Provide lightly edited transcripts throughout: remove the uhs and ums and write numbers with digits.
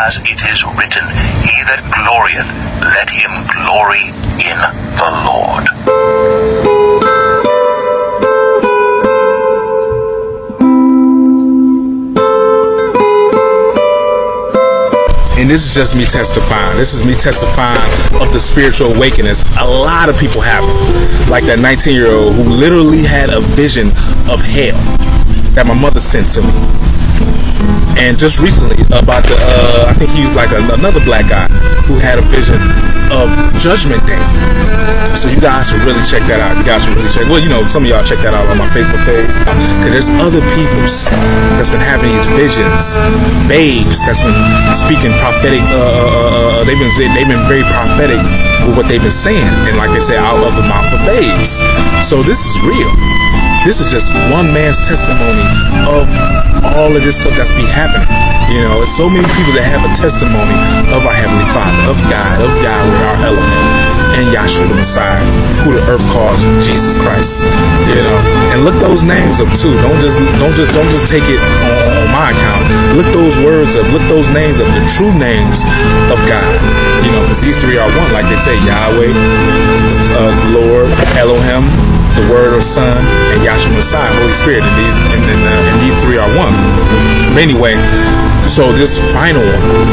as it is written, He that glorieth, let him glory in the Lord. And this is just me testifying. This is me testifying of the spiritual awakenings. A lot of people have them. Like that 19-year-old who literally had a vision of hell that my mother sent to me. And just recently about the, I think he was like another black guy who had a vision of Judgment Day. So you guys should really check that out. You guys should really check. Well, you know, some of y'all check that out on my Facebook page. Because there's other people that's been having these visions, babes that's been speaking prophetic. They've been very prophetic with what they've been saying, and like they say, out of the mouth of babes. So this is real. This is just one man's testimony of all of this stuff that's be happening. You know, it's so many people that have a testimony of our Heavenly Father, of God, of Yahweh, our Elohim, and Yahshua the Messiah, who the earth calls Jesus Christ. You know, and look those names up too. Don't just take it on my account. Look those words up. Look those names up. The true names of God. You know, because these three are one, like they say, Yahweh, Lord, Elohim, the Word or Son, and Yahshua Messiah, Holy Spirit, and these three are one. But anyway, so this final one,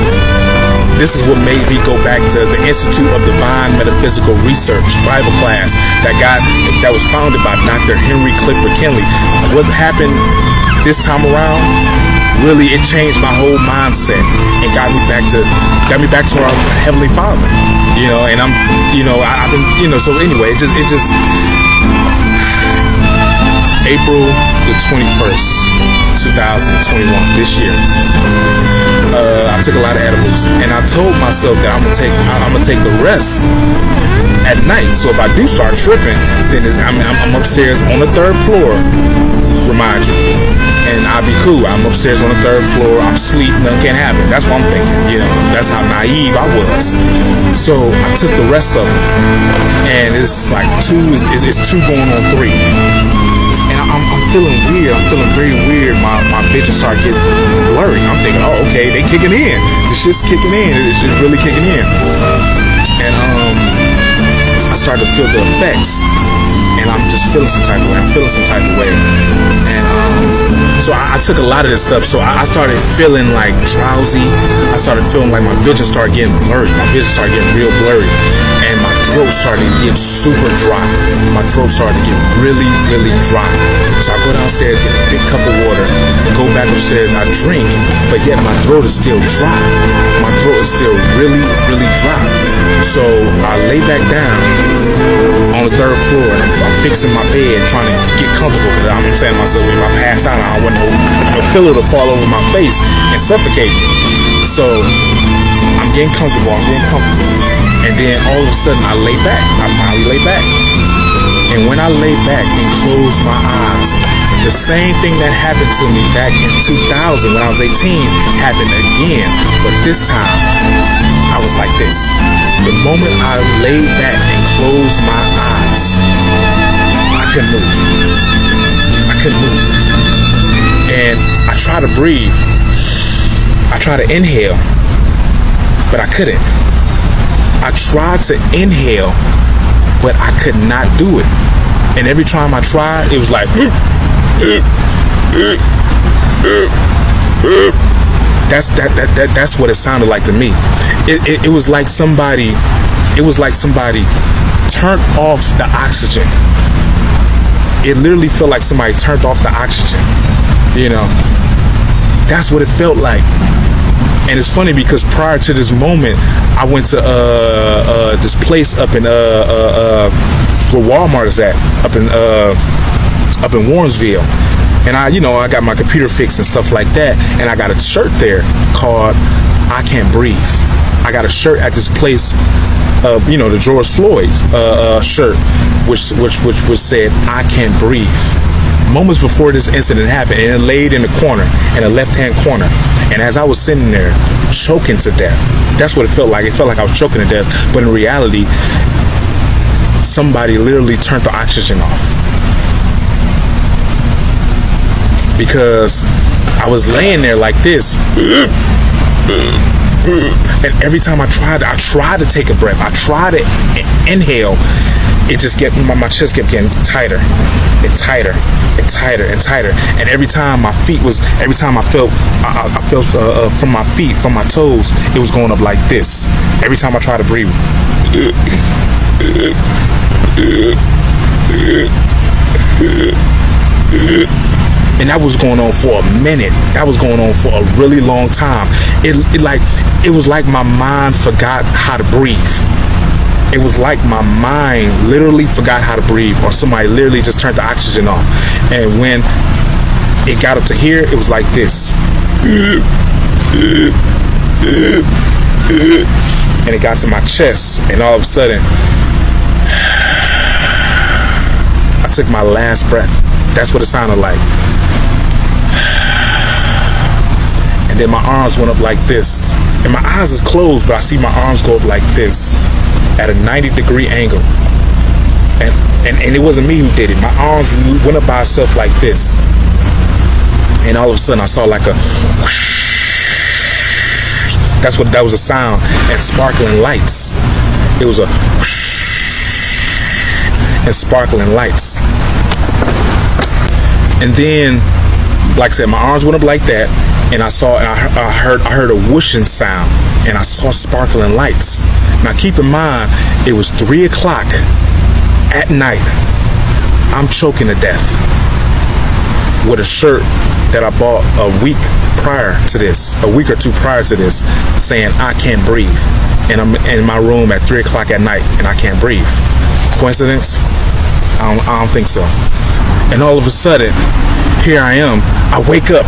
this is what made me go back to the Institute of Divine Metaphysical Research Bible class that was founded by Dr. Henry Clifford Kinley. What happened this time around, really, it changed my whole mindset and got me back to our Heavenly Father. You know, and I've been, you know, so anyway, it just April the 21st, 2021, this year. I took a lot of edibles, and I told myself that I'm gonna take the rest at night. So if I do start tripping, then I'm upstairs on the 3rd floor. Remind you, and I'll be cool. I'm upstairs on the 3rd floor. I'm asleep. Nothing can happen. That's what I'm thinking. You know, that's how naive I was. So I took the rest of them, and it's like it's 2 going on 3. I'm feeling weird. I'm feeling very weird. My vision started getting blurry. I'm thinking, oh, okay, they kicking in. This shit's kicking in. It's just really kicking in. And I started to feel the effects. And I'm just feeling some type of way. And so I took a lot of this stuff. So I started feeling like drowsy. I started feeling like my vision started getting blurry. My vision started getting real blurry. And my throat started to get super dry. My throat started to get really, really dry. So I go downstairs, get a big cup of water, go back upstairs, I drink, but yet my throat is still dry. My throat is still really, really dry. So I lay back down on the 3rd floor, and I'm fixing my bed, trying to get comfortable, because I'm saying to myself, if I pass out, I don't want no pillow to fall over my face and suffocate me. So I'm getting comfortable. And then all of a sudden I lay back. I finally lay back. And when I lay back and close my eyes, the same thing that happened to me back in 2000 when I was 18 happened again. But this time, I was like this. The moment I laid back and closed my eyes, I couldn't move. And I tried to breathe. I tried to inhale, but I couldn't. I tried to inhale, but I could not do it. And every time I tried, it was like that's what it sounded like to me. It was like somebody turned off the oxygen. It literally felt like somebody turned off the oxygen. You know, that's what it felt like. And it's funny because prior to this moment, I went to this place up in where Walmart is at, up in Warrensville, and I got my computer fixed and stuff like that, and I got a shirt there called "I Can't Breathe." I got a shirt at this place, the George Floyd's shirt, which said "I Can't Breathe." Moments before this incident happened, and it laid in the corner, in the left-hand corner. And as I was sitting there, choking to death, that's what it felt like. It felt like I was choking to death, but in reality, somebody literally turned the oxygen off. Because I was laying there like this, And every time I tried to take a breath, I tried to inhale, it just my chest kept getting tighter and tighter and tighter and tighter. And every time I felt from my feet, from my toes, it was going up like this. Every time I tried to breathe. And that was going on for a minute. That was going on for a really long time. It was like my mind forgot how to breathe. It was like my mind literally forgot how to breathe, or somebody literally just turned the oxygen off. And when it got up to here, it was like this. And it got to my chest, and all of a sudden, I took my last breath. That's what it sounded like. And then my arms went up like this. And my eyes is closed, but I see my arms go up like this at a 90-degree angle. And it wasn't me who did it. My arms went up by itself like this. And all of a sudden I saw like a whoosh. That was a sound. And sparkling lights. It was a whoosh and sparkling lights. And then, like I said, my arms went up like that, and I heard a whooshing sound, and I saw sparkling lights. Now keep in mind, it was 3 o'clock at night. I'm choking to death with a shirt that I bought a week or two prior to this, saying I can't breathe. And I'm in my room at 3 o'clock at night, and I can't breathe. Coincidence? I don't think so. And all of a sudden, here I am. I wake up.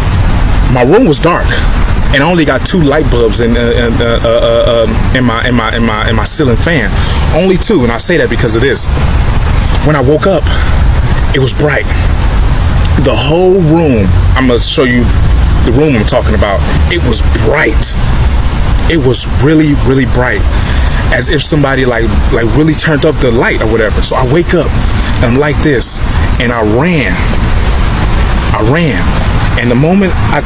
My room was dark, and I only got 2 light bulbs in my ceiling fan. Only 2, and I say that because of this. When I woke up, it was bright. The whole room. I'm gonna show you the room I'm talking about. It was bright. It was really, really bright, as if somebody like really turned up the light or whatever. So I wake up, and I'm like this, and I ran. And the moment I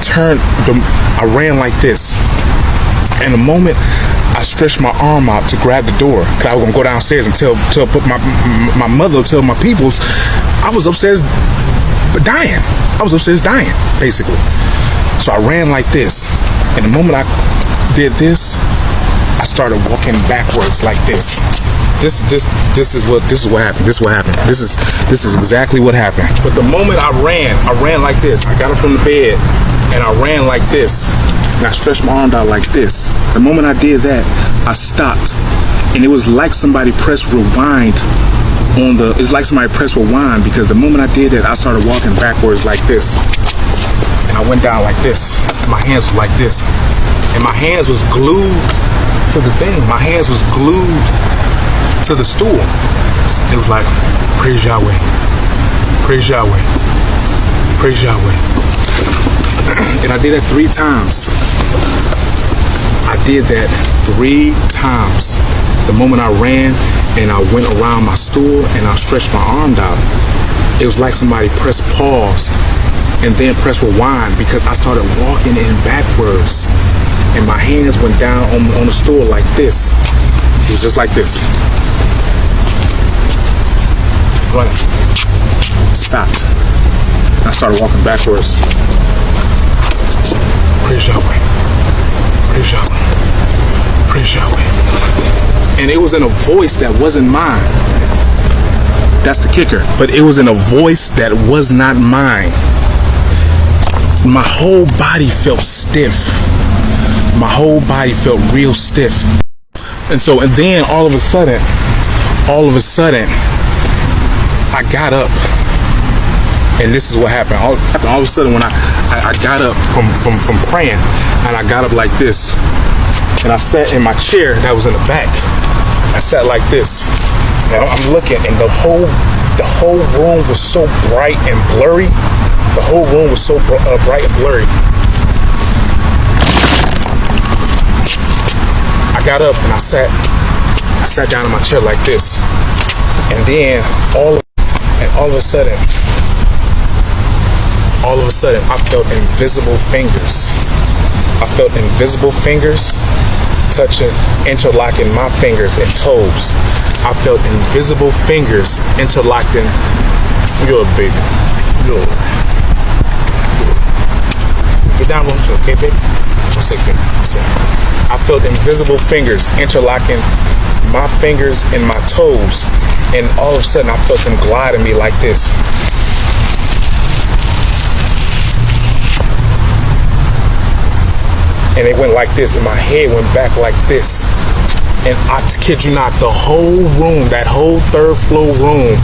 ran like this. And the moment I stretched my arm out to grab the door, because I was gonna go downstairs and tell my mother, tell my peoples, I was upstairs dying. Basically. So I ran like this. And the moment I did this, I started walking backwards like this. This is what happened. This is exactly what happened. But the moment I ran like this. I got up from the bed and I ran like this. And I stretched my arm out like this. The moment I did that, I stopped. And it was like somebody pressed rewind because the moment I did that, I started walking backwards like this. And I went down like this. My hands was like this. And my hands was glued to the thing. My hands was glued to the stool. It was like, praise Yahweh, praise Yahweh, praise Yahweh. And I did that 3 times. I did that 3 times. The moment I ran and I went around my stool and I stretched my arm out, it was like somebody pressed pause and then pressed rewind, because I started walking in backwards and my hands went down on the stool like this. It was just like this. Running. Stopped. I started walking backwards. Praise Yahweh. Praise Yahweh. Praise Yahweh. And it was in a voice that wasn't mine. That's the kicker. But it was in a voice that was not mine. My whole body felt stiff. My whole body felt real stiff. And then all of a sudden, I got up. And this is what happened. All of a sudden, when I got up from praying, and I got up like this, and I sat in my chair that was in the back. I sat like this, and I'm looking, and the whole room was so bright and blurry. The whole room was so bright and blurry. I got up and I sat down in my chair like this, and then all of a sudden, I felt invisible fingers I felt invisible fingers touching, interlocking my fingers and toes. I felt invisible fingers interlocking. You're a baby. You're. Get down, room, okay, baby? One second. I felt invisible fingers interlocking my fingers and my toes, and all of a sudden I felt them gliding me like this. And it went like this, and my head went back like this. And I kid you not, the whole room, that whole third floor room,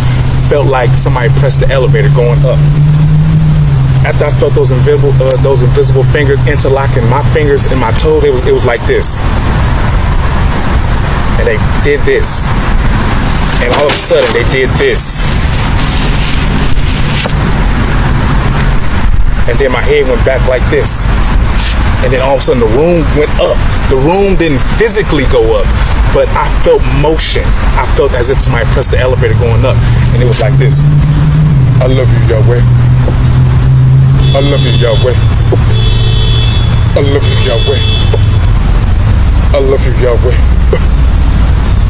felt like somebody pressed the elevator going up. After I felt those invisible fingers interlocking my fingers and my toes, it was like this. And they did this. And all of a sudden they did this. And then my head went back like this. And then all of a sudden the room went up. The room didn't physically go up, but I felt motion. I felt as if somebody pressed the elevator going up. And it was like this. I love you, Yahweh. I love you, Yahweh. I love you, Yahweh. I love you, Yahweh.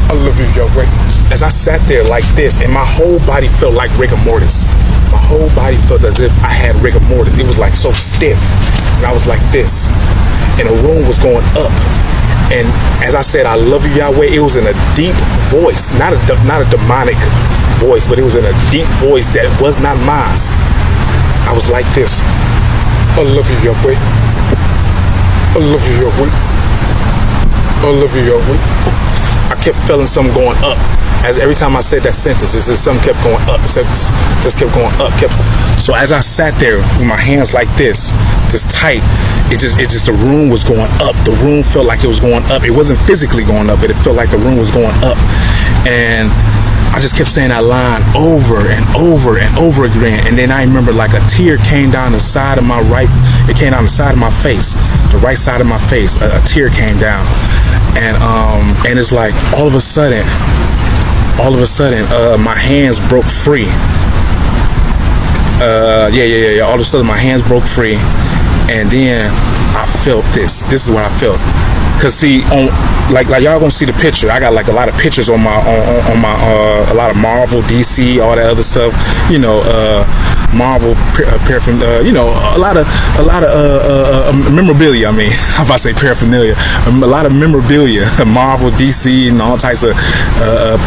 I love you, Yahweh. As I sat there like this, and my whole body felt like rigor mortis. My whole body felt as if I had rigor mortis. It was like so stiff. And I was like this. And the room was going up. And as I said, I love you, Yahweh, it was in a deep voice. Not a demonic voice, but it was in a deep voice that was not mine. I was like this. I love you, Yahweh. I love you, Yahweh. I love you, Yahweh. I kept feeling something going up. As every time I said that sentence, it's just something kept going up. Just kept going up. So as I sat there with my hands like this, just tight, it just the room was going up. The room felt like it was going up. It wasn't physically going up, but it felt like the room was going up. And I just kept saying that line over and over and over again. And then I remember like a tear came down the side of my it came down the side of my face, the right side of my face. A tear came down. And it's like all of a sudden, my hands broke free. Yeah. All of a sudden my hands broke free. And then I felt this. This is what I felt. Cause see, on like y'all gonna see the picture. I got like a lot of pictures on my a lot of Marvel, DC, all that other stuff. You know, Marvel paraphernalia. You know, a lot of memorabilia. I mean, I'm about to say paraphernalia. A lot of memorabilia, Marvel, DC, and all types of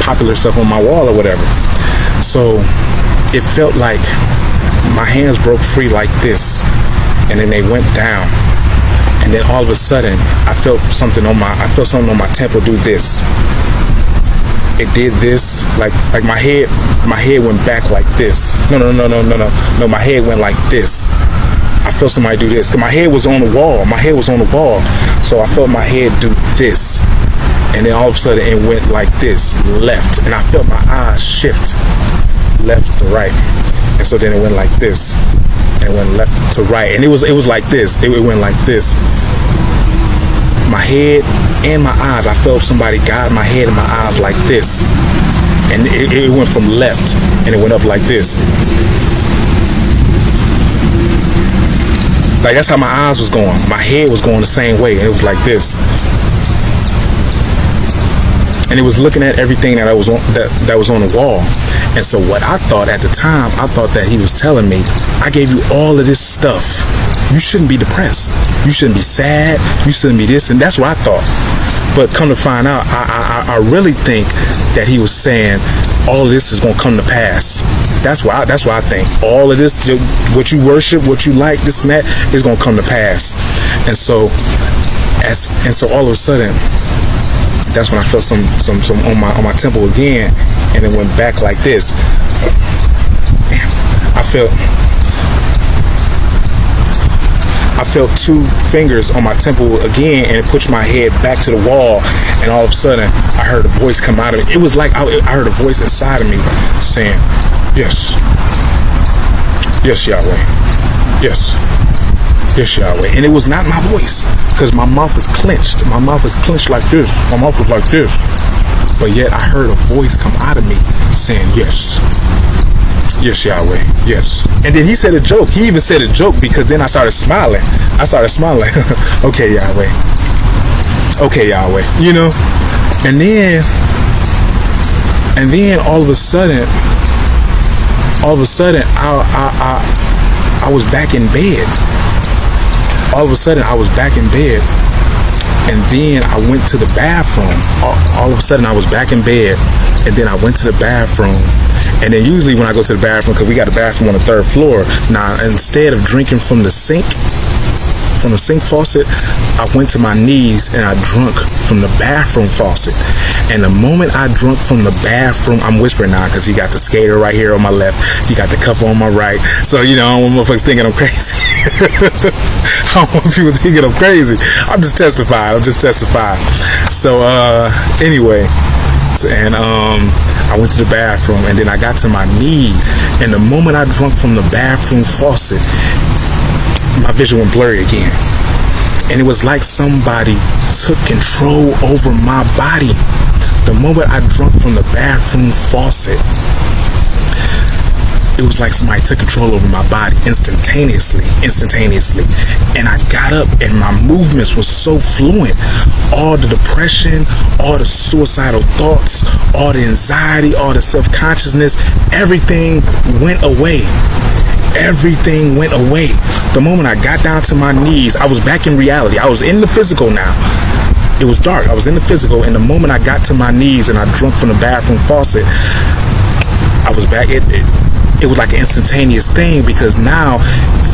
popular stuff on my wall or whatever. So it felt like my hands broke free like this, and then they went down. And then all of a sudden, I felt something on my temple do this. It did this, like my head went back like this. No, my head went like this. I felt somebody do this, because my head was on the wall. So I felt my head do this. And then all of a sudden, it went like this, left. And I felt my eyes shift left to right. And so then it went like this. And went left to right, and it was like this. It went like this. My head and my eyes, I felt somebody guide my head and my eyes like this, and it went from left and it went up like this. Like that's how my eyes was going. My head was going the same way, and it was like this. And it was looking at everything that was on the wall. And so what I thought at the time, I thought that he was telling me, I gave you all of this stuff. You shouldn't be depressed. You shouldn't be sad. You shouldn't be this. And that's what I thought. But come to find out, I really think that he was saying all of this is going to come to pass. That's why I think all of this, what you worship, what you like, this and that, is going to come to pass. And so all of a sudden, that's when I felt some on my temple again, and it went back like this. I felt two fingers on my temple again, and it pushed my head back to the wall. And all of a sudden, I heard a voice come out of me. It was like I heard a voice inside of me saying, "Yes, yes, Yahweh, yes." Yes, Yahweh. And it was not my voice, because my mouth is clenched. My mouth is clenched like this. My mouth was like this. But yet I heard a voice come out of me saying, yes, Yes, Yahweh. Yes. And then he said a joke. He even said a joke because then I started smiling. Okay, Yahweh. Okay, Yahweh. You know? And then all of a sudden, I was back in bed. All of a sudden, I was back in bed. And then I went to the bathroom. All of a sudden, I was back in bed. And then I went to the bathroom. And then usually when I go to the bathroom, because we got a bathroom on the 3rd floor, now instead of drinking from the sink faucet, I went to my knees and I drunk from the bathroom faucet. And the moment I drunk from the bathroom, I'm whispering now because you got the skater right here on my left, you got the cup on my right. So, you know, I don't want motherfuckers thinking I'm crazy. I don't want people thinking I'm crazy. I'm just testifying. So, anyway. And I went to the bathroom, and then I got to my knees, and the moment I drunk from the bathroom faucet, my vision went blurry again. And it was like somebody took control over my body. The moment I drunk from the bathroom faucet, it was like somebody took control over my body instantaneously. And I got up and my movements were so fluent. All the depression, all the suicidal thoughts, all the anxiety, all the self-consciousness, everything went away. The moment I got down to my knees, I was back in reality. I was in the physical now. It was dark. I was in the physical. And the moment I got to my knees and I drunk from the bathroom faucet, I was back. It was like an instantaneous thing because now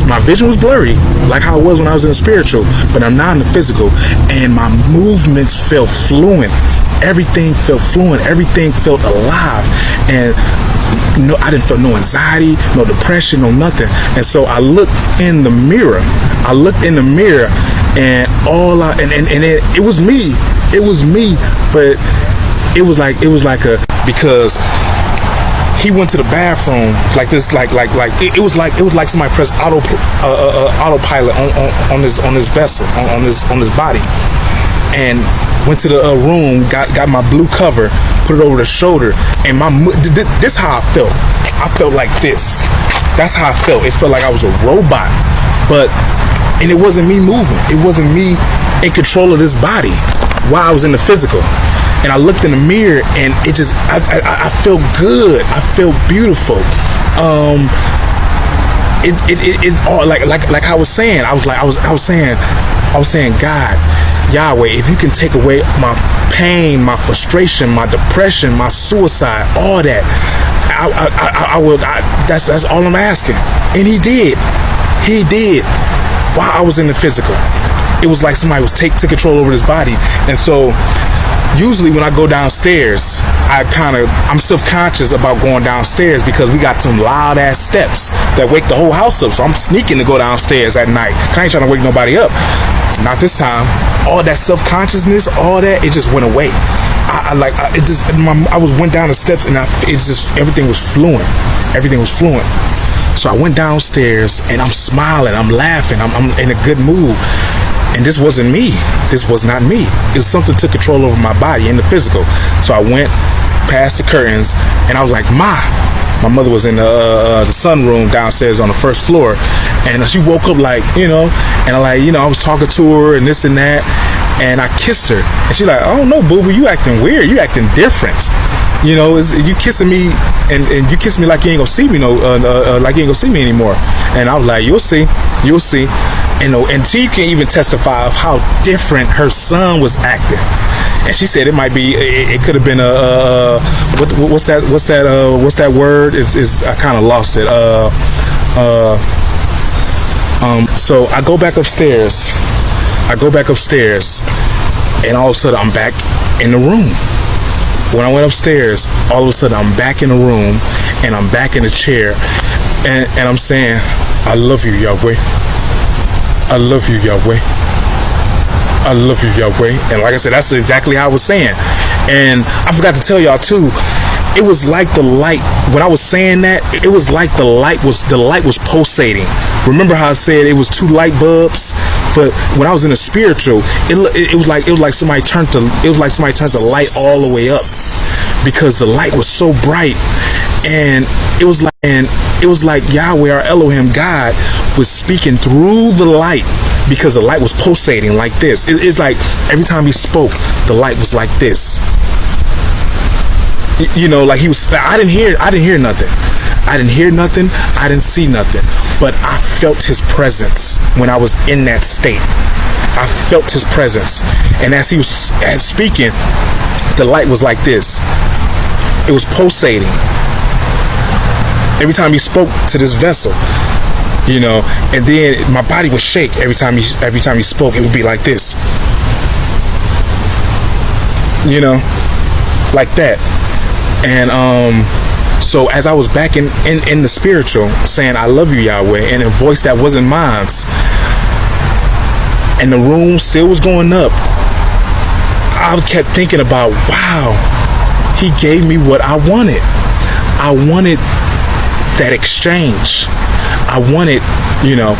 my vision was blurry, like how it was when I was in the spiritual, but I'm now in the physical, and my movements felt fluent. Everything felt fluent. Everything felt alive. And no, I didn't feel no anxiety, no depression, no nothing. And so I looked in the mirror. And it was me. But it was like because he went to the bathroom like this, it was like somebody pressed autopilot on this vessel, on this body, and went to the room, got my blue cover, put it over the shoulder, and this how I felt. I felt like this. That's how I felt. It felt like I was a robot, and it wasn't me moving. It wasn't me in control of this body while I was in the physical. And I looked in the mirror, and it just, I felt good. I felt beautiful. It's all like I was saying. I was saying, God, Yahweh, if you can take away my pain, my frustration, my depression, my suicide, all that, I would. That's all I'm asking. And He did. While I was in the physical, it was like somebody was took control over this body, and so. Usually when I go downstairs, I'm self-conscious about going downstairs because we got some loud ass steps that wake the whole house up. So I'm sneaking to go downstairs at night. I ain't trying to wake nobody up. Not this time. All that self-consciousness, all that, it just went away. I went down the steps and everything was fluent. So I went downstairs and I'm smiling, I'm laughing, I'm in a good mood. And this wasn't me. This was not me. It was something took control over my body in the physical. So I went past the curtains and I was like, Ma. My mother was in the sunroom downstairs on the 1st floor. And she woke up and I was talking to her and this and that. And I kissed her. And she's like, oh no, boo-boo, you acting weird. You acting different. You kissing me and you kiss me like you ain't gonna see me like you ain't gonna see me anymore. And I was like, you'll see. And she can even testify of how different her son was acting. And she said it could have been what's that word? I kind of lost it. So I go back upstairs. And all of a sudden I'm back in the room. When I went upstairs, all of a sudden I'm back in the room and I'm back in the chair and I'm saying, I love you, Yahweh. I love you, Yahweh. I love you, Yahweh. And like I said, that's exactly how I was saying. And I forgot to tell y'all too, it was like the light, when I was saying that, it was like the light was pulsating. Remember how I said it was 2 light bulbs? But when I was in the spiritual, it was like somebody turned the light all the way up because the light was so bright. And it was like, and it was like Yahweh, our Elohim, God, was speaking through the light, because the light was pulsating like this. It's like every time he spoke, the light was like this. You know, like he was. I didn't hear nothing. I didn't hear nothing. I didn't see nothing. But I felt his presence when I was in that state. I felt his presence, and as he was speaking, the light was like this. It was pulsating every time he spoke to this vessel, you know. And then my body would shake every time he spoke. It would be like this, you know, like that. And so as I was back in the spiritual, saying I love you, Yahweh, in a voice that wasn't mine, and the room still was going up, I kept thinking about, wow, he gave me what I wanted. I wanted that exchange. I wanted, you know,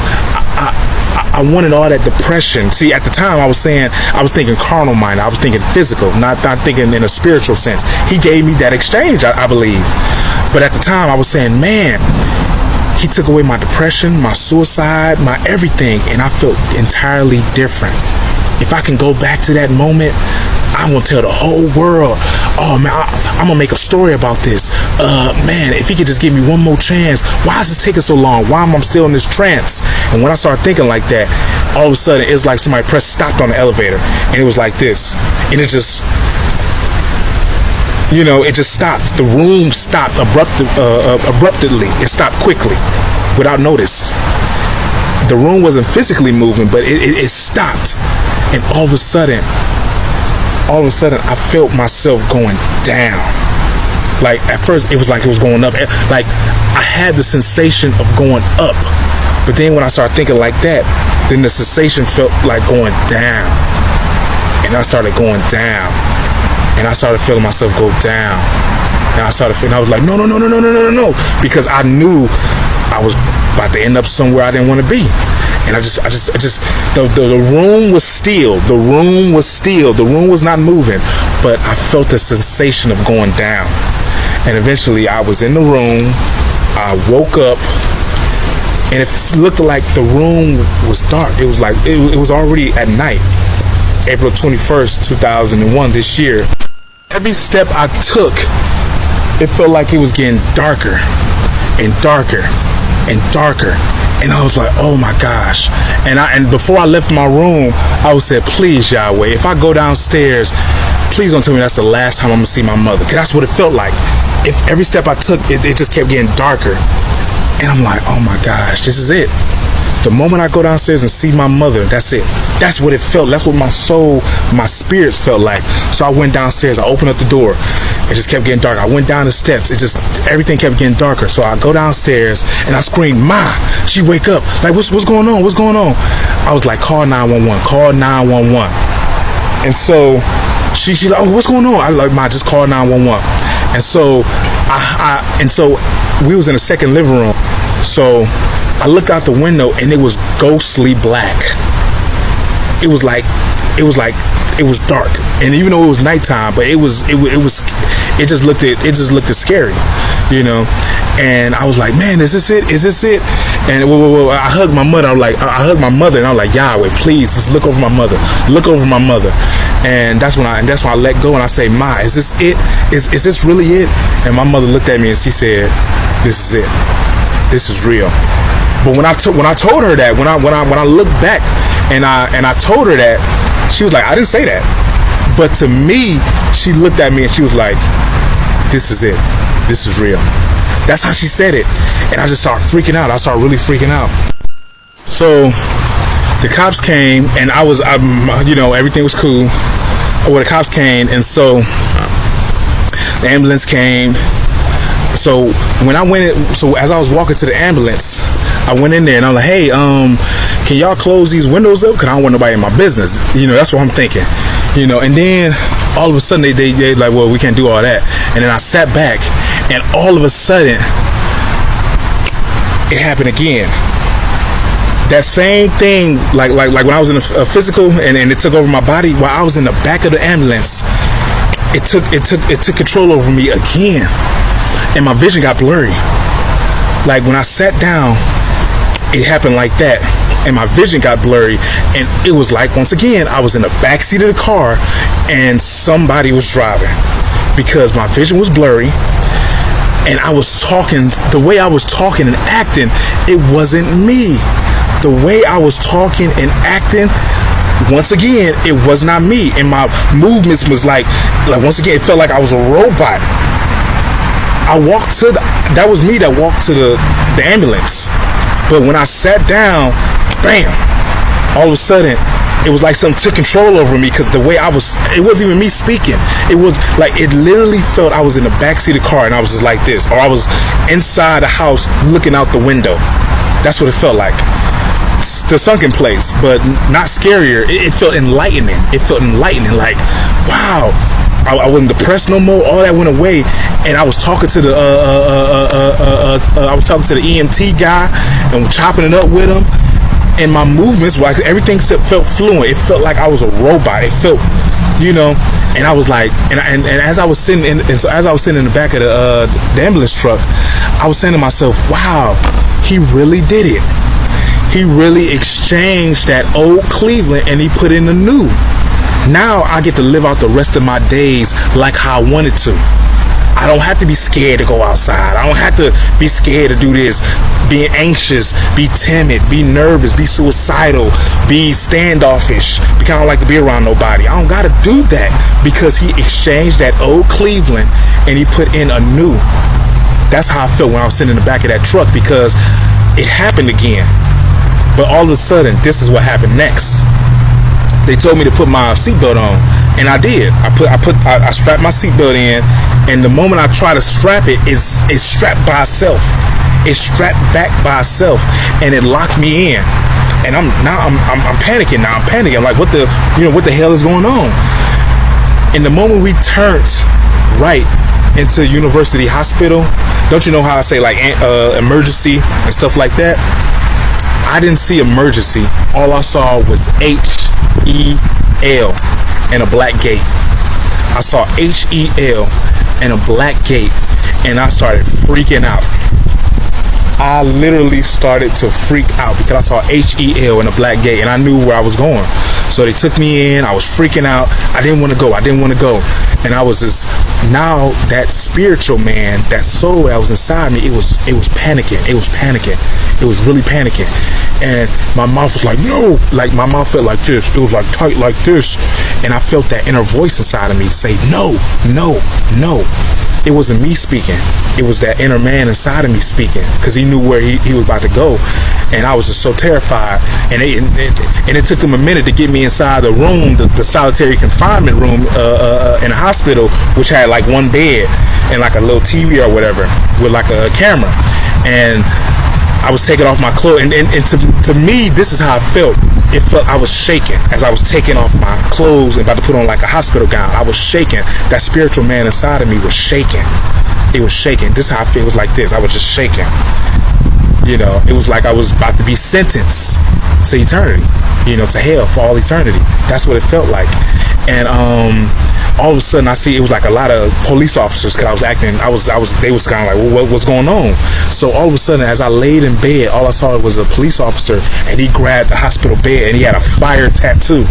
I wanted all that depression. See, at the time I was thinking carnal mind. I was thinking physical, not thinking in a spiritual sense. He gave me that exchange, I believe. But at the time I was saying, man, he took away my depression, my suicide, my everything, and I felt entirely different. If I can go back to that moment, I'm gonna tell the whole world, oh man, I'm gonna make a story about this. Man, if he could just give me one more chance. Why is this taking so long? Why am I still in this trance? And when I started thinking like that, all of a sudden it's like somebody pressed stopped on the elevator, and it was like this, and it just, you know, it just stopped. The room stopped abruptly. It stopped quickly, without notice. The room wasn't physically moving, but it stopped. And all of a sudden, I felt myself going down. Like at first, it was like it was going up. Like I had the sensation of going up, but then when I started thinking like that, then the sensation felt like going down, and I started going down. And I started feeling myself go down. And I was like, no, because I knew I was about to end up somewhere I didn't want to be. And the room was still. The room was still. The room was not moving. But I felt the sensation of going down. And eventually I was in the room. I woke up. And it looked like the room was dark. It was like, it was already at night. April 21st, 2001, this year. Every step I took, it felt like it was getting darker and darker and darker. And I was like, oh my gosh. And before I left my room, I was said, please, Yahweh, if I go downstairs, please don't tell me that's the last time I'm gonna see my mother. Because that's what it felt like. If every step I took, it just kept getting darker. And I'm like, oh my gosh, this is it. The moment I go downstairs and see my mother, that's it. That's what it felt. That's what my soul, my spirits felt like. So I went downstairs. I opened up the door. It just kept getting dark. I went down the steps. Everything kept getting darker. So I go downstairs and I scream, Ma! She wake up. Like, what's going on? What's going on? I was like, call 911. Call 911. And so she's like, oh, what's going on? I was like, Ma, just call 911. And so so we was in the second living room. So I looked out the window and it was ghostly black. It was dark, and even though it was nighttime, but it just looked scary, you know. And I was like, man, is this it? Is this it? And I hugged my mother. I hugged my mother, and I was like, Yahweh, please, just look over my mother. Look over my mother. And that's when I let go, and I say, Ma, is this it? Is this really it? And my mother looked at me and she said, this is it. This is real. But when I told her that, when I looked back and I told her that, she was like, I didn't say that. But to me, she looked at me and she was like, this is it. This is real. That's how she said it. And I just started freaking out. I started really freaking out. So the cops came, and everything was cool. Well, the cops came, and so the ambulance came. So when I went in, so as I was walking to the ambulance, I went in there and I'm like, hey, can y'all close these windows up? Because I don't want nobody in my business. You know, that's what I'm thinking. You know, and then all of a sudden they like, well, we can't do all that. And then I sat back, and all of a sudden it happened again. That same thing, like when I was in a physical and it took over my body, while I was in the back of the ambulance, it took control over me again. And my vision got blurry. Like when I sat down, it happened like that, and my vision got blurry, and it was like, once again, I was in the backseat of the car and somebody was driving, because my vision was blurry and I was talking. The way I was talking and acting, it wasn't me. The way I was talking and acting, once again, it was not me, and my movements was like once again, it felt like I was a robot. That was me that walked to the ambulance. But when I sat down, bam, all of a sudden, it was like something took control over me, because the way it wasn't even me speaking. It was like, it literally felt I was in the backseat of the car and I was just like this, or I was inside the house looking out the window. That's what it felt like. The sunken place, but not scarier. It felt enlightening. It felt enlightening, like, wow. I wasn't depressed no more. All that went away, and I was talking to the EMT guy and chopping it up with him. And my movements, like everything, felt fluent. It felt like I was a robot. It felt, And I was like, and as I was sitting in, so as I was sitting in the back of the ambulance truck, I was saying to myself, wow, he really did it. He really exchanged that old Cleveland and he put in the new. Now I get to live out the rest of my days like how I wanted to. I don't have to be scared to go outside. I don't have to be scared to do this. Being anxious, be timid, be nervous, be suicidal, be standoffish, kind of like to be around nobody. I don't got to do that, because he exchanged that old Cleveland and he put in a new. That's how I felt when I was sitting in the back of that truck, because it happened again. But all of a sudden, this is what happened next. They told me to put my seatbelt on, and I did. I strapped my seatbelt in, and the moment I try to strap it, it's strapped by itself. It's strapped back by itself, and it locked me in. And I'm panicking now. I'm panicking. I'm like, what the hell is going on? And the moment we turned right into University Hospital, don't you know how I say like emergency and stuff like that? I didn't see emergency. All I saw was H-E-L and a black gate. I saw H-E-L and a black gate, and I started freaking out. I literally started to freak out because I saw H-E-L and a black gate, and I knew where I was going. So they took me in. I was freaking out. I didn't want to go. And I was just, now that spiritual man, that soul that was inside me, it was panicking. It was really panicking. And my mouth was like, no. Like my mouth felt like this. It was like tight like this. And I felt that inner voice inside of me say, no, no, no. It wasn't me speaking. It was that inner man inside of me speaking, because he knew where he was about to go. And I was just so terrified. And it took them a minute to get me inside the room, the solitary confinement room in a hospital, which had like one bed and like a little TV or whatever with like a camera. And I was taking off my clothes, and to me, this is how I felt. It felt I was shaking as I was taking off my clothes and about to put on like a hospital gown. I was shaking. That spiritual man inside of me was shaking. It was shaking. This is how I feel. It was like this. I was just shaking. It was like I was about to be sentenced to eternity, to hell for all eternity. That's what it felt like. And all of a sudden I see it was like a lot of police officers, because I was acting, they was kind of like, well, what's going on? So all of a sudden, as I laid in bed, all I saw was a police officer, and he grabbed the hospital bed, and he had a fire tattoo.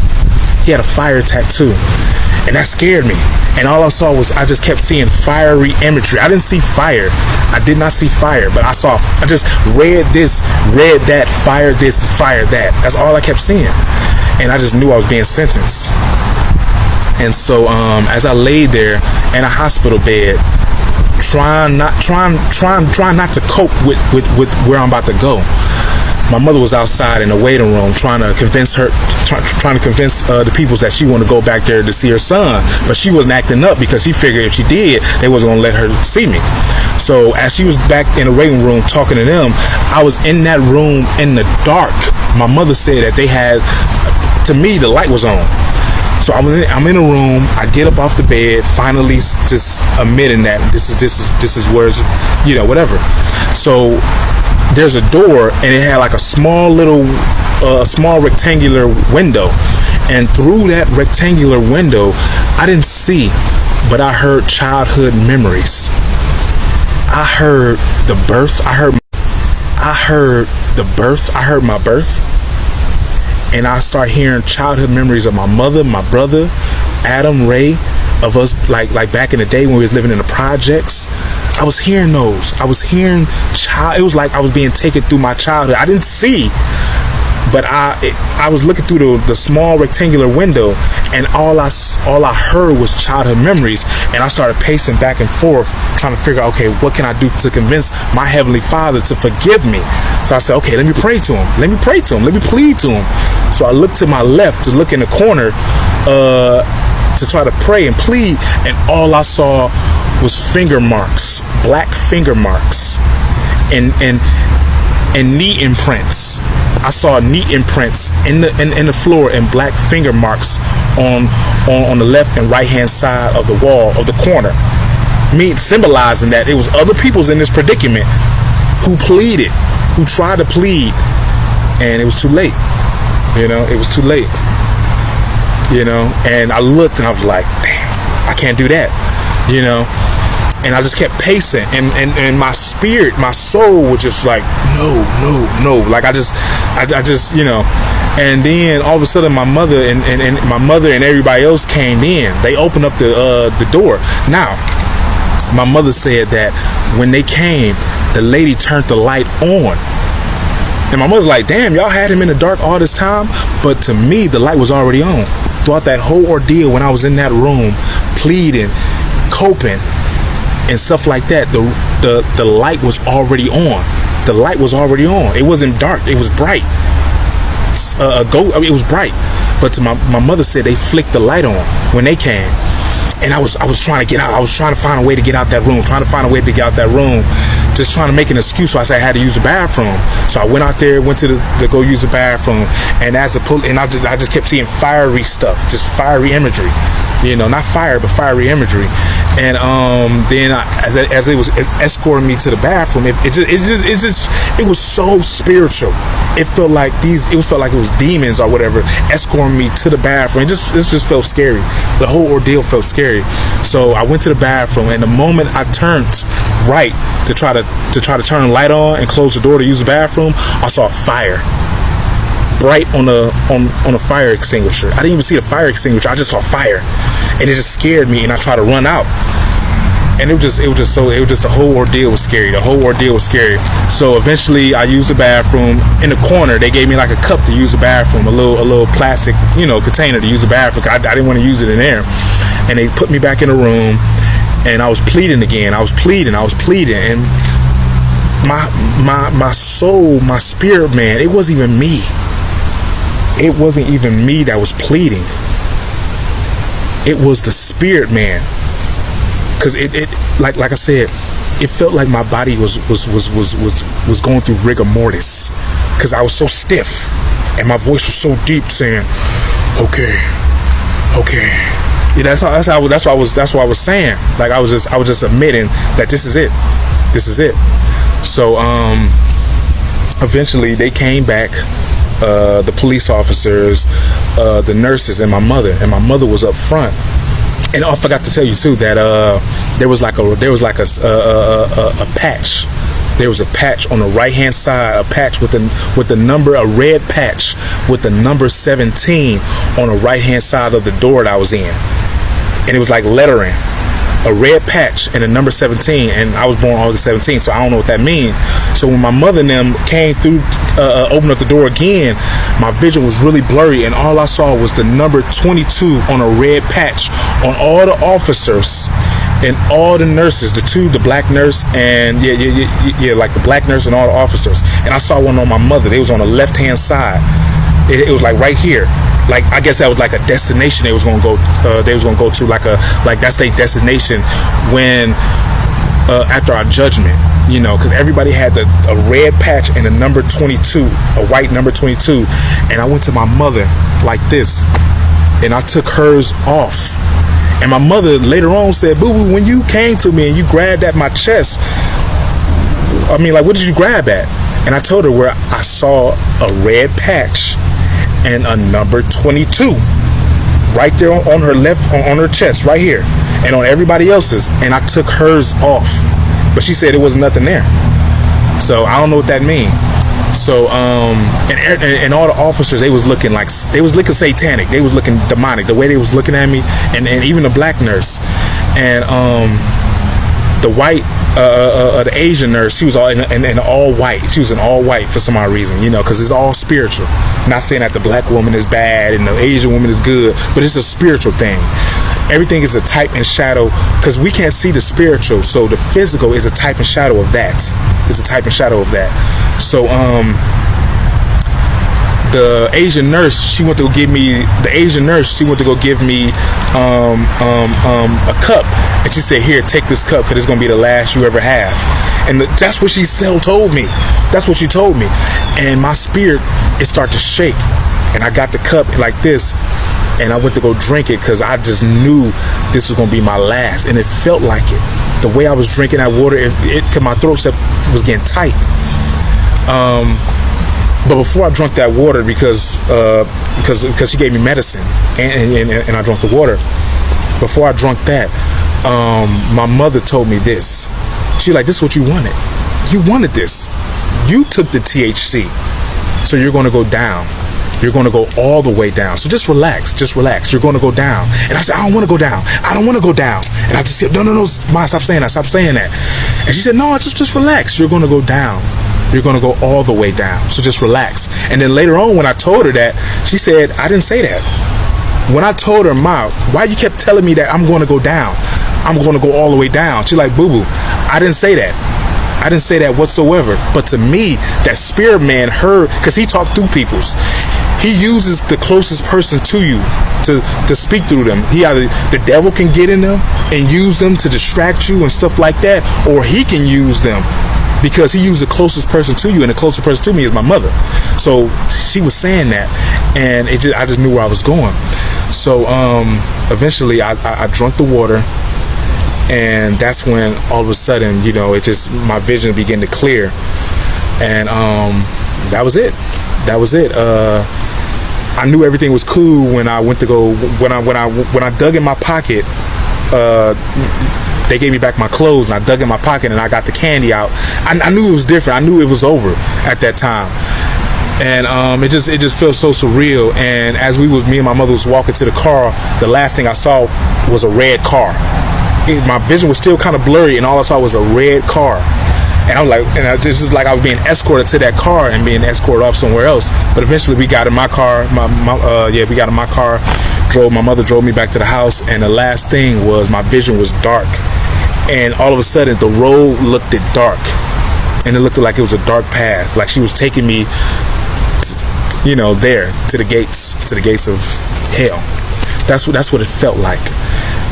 And that scared me. And all I saw was, I just kept seeing fiery imagery. I didn't see fire. I did not see fire, but I just read this, read that, fire this, and fire that. That's all I kept seeing. And I just knew I was being sentenced. And so as I laid there in a hospital bed, trying not to cope with where I'm about to go, my mother was outside in the waiting room trying to convince the people that she wanted to go back there to see her son, but she wasn't acting up, because she figured if she did, they wasn't gonna let her see me. So as she was back in the waiting room talking to them, I was in that room in the dark. My mother said that they had, to me, the light was on. So I'm in a room. I get up off the bed, finally just admitting that this is where it's, whatever. So there's a door, and it had like a small rectangular window, and through that rectangular window, I didn't see, but I heard childhood memories. I heard the birth. I heard I heard I heard my birth, and I start hearing childhood memories of my mother, my brother, Adam, Ray, of us like back in the day when we was living in the projects. I was hearing those. I was hearing it was like I was being taken through my childhood. I didn't see, but I was looking through the small rectangular window, and all I heard was childhood memories. And I started pacing back and forth, trying to figure out, okay, what can I do to convince my Heavenly Father to forgive me? So I said, okay, let me pray to him. Let me pray to him. Let me plead to him. So I looked to my left to look in the corner to try to pray and plead, and all I saw was finger marks, black finger marks, and knee imprints. I saw knee imprints in the floor and black finger marks on the left and right hand side of the wall of the corner, symbolizing that it was other people's in this predicament who pleaded, who tried to plead, and it was too late. It was too late. And I looked and I was like, damn, I can't do that. And I just kept pacing, and my spirit, my soul was just like, no. Like I just, and then all of a sudden my mother and everybody else came in. They opened up the door. Now, my mother said that when they came, the lady turned the light on. And my mother's like, damn, y'all had him in the dark all this time? But to me, the light was already on. Throughout that whole ordeal, when I was in that room, pleading, coping, and stuff like that, the light was already on. The light was already on. It wasn't dark. It was bright. It was bright. But to my mother said they flicked the light on when they came. And I was trying to get out. I was trying to find a way to get out that room. Just trying to make an excuse. So I said I had to use the bathroom. So I went out there, went to go use the bathroom. And I just kept seeing fiery stuff, just fiery imagery. Not fire, but fiery imagery. And then as it was escorting me to the bathroom, it was so spiritual. It felt like it was demons or whatever escorting me to the bathroom. It just felt scary. The whole ordeal felt scary. So I went to the bathroom, and the moment I turned right to try to turn the light on and close the door to use the bathroom, I saw fire. Bright on a fire extinguisher. I didn't even see the fire extinguisher. I just saw fire, and it just scared me. And I tried to run out, and it was just the whole ordeal was scary. The whole ordeal was scary. So eventually, I used the bathroom in the corner. They gave me like a cup to use the bathroom, a little plastic container to use the bathroom. I didn't want to use it in there, and they put me back in the room, and I was pleading again. I was pleading, and my soul, my spirit, man, it wasn't even me. It wasn't even me that was pleading. It was the spirit, man. Because it like I said, it felt like my body was going through rigor mortis. Because I was so stiff, and my voice was so deep, saying, "Okay." Yeah, that's what I was saying. Like I was just admitting that this is it. So eventually they came back. The police officers, the nurses, and my mother was up front. And I forgot to tell you too that there was like a patch. There was a patch on the right hand side, a patch with a red patch with the number 17 on the right hand side of the door that I was in, and it was like lettering. A red patch and a number 17, and I was born August 17, so I don't know what that means. So when my mother and them came through, opened up the door again, my vision was really blurry, and all I saw was the number 22 on a red patch on all the officers and all the nurses, the black nurse and like the black nurse and all the officers. And I saw one on my mother. They was on the left hand side. It was like right here. Like I guess that was like a destination they was gonna go to, like that's their destination when after our judgment, because everybody had a red patch and a number 22, a white number 22, and I went to my mother like this, and I took hers off, and my mother later on said, "Boo boo, when you came to me and you grabbed at my chest, I mean, like, what did you grab at?" And I told her where I saw a red patch and a number 22 right there on her left, on her chest right here, and on everybody else's, and I took hers off, but she said it wasn't nothing there. So I don't know what that means. So and all the officers, they was looking satanic. They was looking demonic. The way they was looking at me, and even the black nurse, and the white the Asian nurse, she was all in all white. She was in all white for some odd reason, because it's all spiritual. Not saying that the black woman is bad and the Asian woman is good, but it's a spiritual thing. Everything is a type and shadow, because we can't see the spiritual, so the physical is a type and shadow of that. It's a type and shadow of that. So the Asian nurse, she went to go give me a cup, and she said, "Here, take this cup, because it's gonna be the last you ever have." And that's what she still told me. That's what she told me. And my spirit, it started to shake, and I got the cup like this, and I went to go drink it, because I just knew this was gonna be my last, and it felt like it. The way I was drinking that water, cause my throat was getting tight. But before I drank that water, because she gave me medicine, and I drank the water. Before I drank that, my mother told me this. She like, "This is what you wanted. You wanted this. You took the THC, so you're going to go down. You're going to go all the way down. So just relax. You're going to go down." And I said, "I don't want to go down. I don't want to go down." And I just said, No, Ma, stop saying that. Stop saying that." And she said, "No, just relax. You're going to go down. You're going to go all the way down. So just relax." And then later on, when I told her that, she said, "I didn't say that. When I told her, Ma, why you kept telling me that I'm going to go down? I'm going to go all the way down." She's like, "Boo-boo, I didn't say that. I didn't say that whatsoever." But to me, that spirit man heard, because he talked through people's. He uses the closest person to you to speak through them. He either, the devil can get in them and use them to distract you and stuff like that, or he can use them because he used the closest person to you, and the closest person to me is my mother. So she was saying that, and I just knew where I was going. So eventually I drank the water, and that's when all of a sudden, my vision began to clear, and that was it. I knew everything was cool when I went to go, when I dug in my pocket. They gave me back my clothes, and I dug in my pocket, and I got the candy out. I knew it was different. I knew it was over at that time. And it just felt so surreal. And as me and my mother was walking to the car, the last thing I saw was a red car. My vision was still kind of blurry, and all I saw was a red car. And I was like, it's just like I was being escorted to that car and being escorted off somewhere else. But eventually we got in my car. We got in my car. My mother drove me back to the house, and the last thing was my vision was dark. And all of a sudden the road looked dark, and it looked like it was a dark path, like she was taking me, there to the gates of hell. That's what it felt like.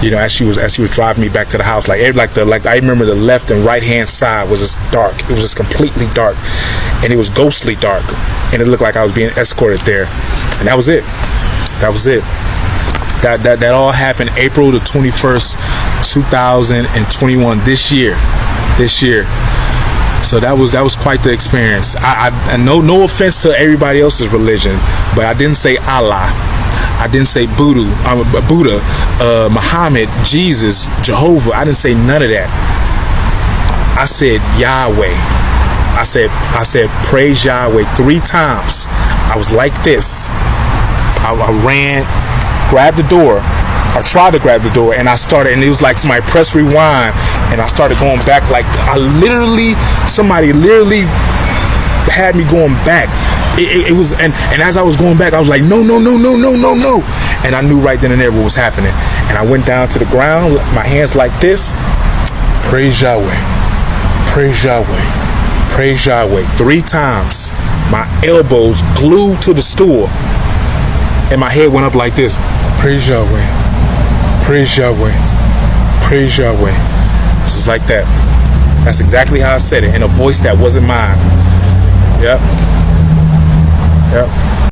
As she was driving me back to the house, like I remember the left and right hand side was just dark. It was just completely dark, and it was ghostly dark, and it looked like I was being escorted there. And that was it. That all happened April the 21st, 2021. This year. So that was quite the experience. I no offense to everybody else's religion, but I didn't say Allah. I didn't say Buddha, Muhammad, Jesus, Jehovah. I didn't say none of that. I said Yahweh. I said praise Yahweh 3 times. I was like this. I ran, grabbed the door, or tried to grab the door, and I started, and it was like somebody pressed rewind, and I started going back. Like somebody literally had me going back. It was, and as I was going back, I was like, no. And I knew right then and there what was happening. And I went down to the ground with my hands like this. Praise Yahweh. Praise Yahweh. Praise Yahweh. 3 times. My elbows glued to the stool, and my head went up like this. Praise Yahweh. Praise Yahweh. Praise Yahweh. Just like that. That's exactly how I said it, in a voice that wasn't mine. Yep.